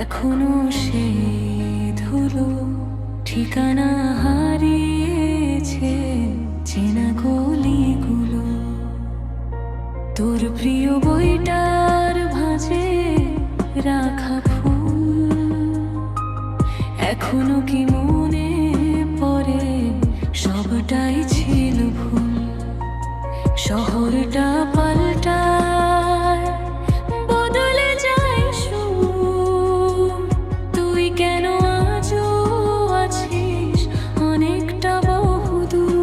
এখনো সে ধুলো ঠিকানা হারিয়েছে চেনা গলিগুলো। তোর প্রিয় বইটার ভাঁজে রাখা ফুল এখনো কি মনে পড়ে? সবটাই ছিল ভুল। শহরটা পাল্টায়, বদলে যায় সুর। তুই কেন আজও আছিস অনেকটা বহুদূর?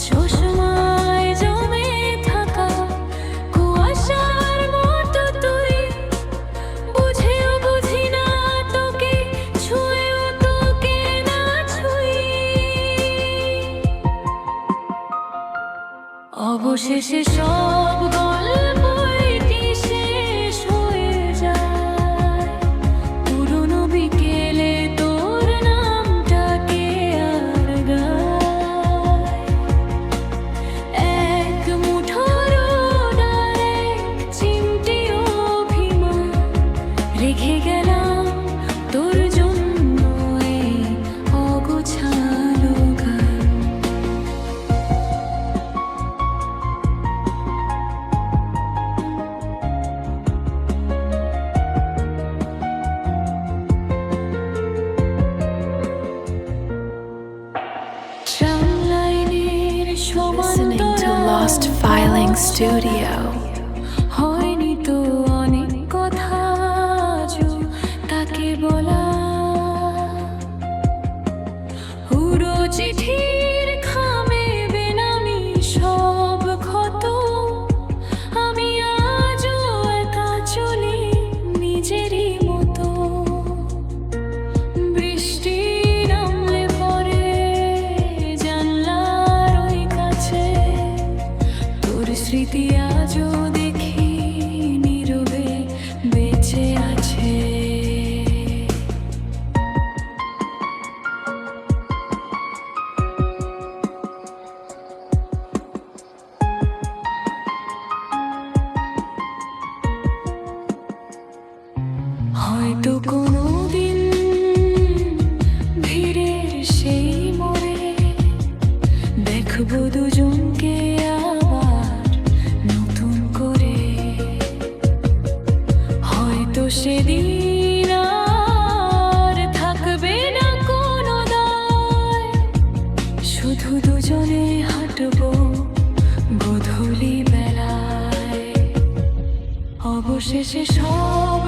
চশমায় জমে থাকা কুয়াশার মতো তুই, বুঝেও বুঝি না তোকে, ছুঁয়েও তোকে না ছুঁই। অবশেষে সব গল্পটি শেষ হয়ে যায়। পুরনো বিকেলে তোর নামটাকে আর গায়। এক মুঠো রোদ আর এক চিমটি অভিমান রেখে গেলাম তোর জন্য এই অগোছালো গান। Listening to Lost Filing Studio. হয়নি তো অনেক কথা আজও তাকে বলা। পুরো চিঠির খামে বেনামি সব ক্ষত। আমি আজও একা চলি নিজেরই মতো। বৃষ্টি নামলে পরে জানলার ওই কাছে তোর স্মৃতি আজও দেখি নীরবে বেঁচে আছে। হয়তো কোনোদিন ভিড়ের সেই মোড়ে দেখবো দুজনকে আবার নতুন করে। হয়তো সেদিন আর থাকবে না কোনো দায়, শুধু দুজনে হাঁটবো গধূলি বেলায়। অবশেষে সব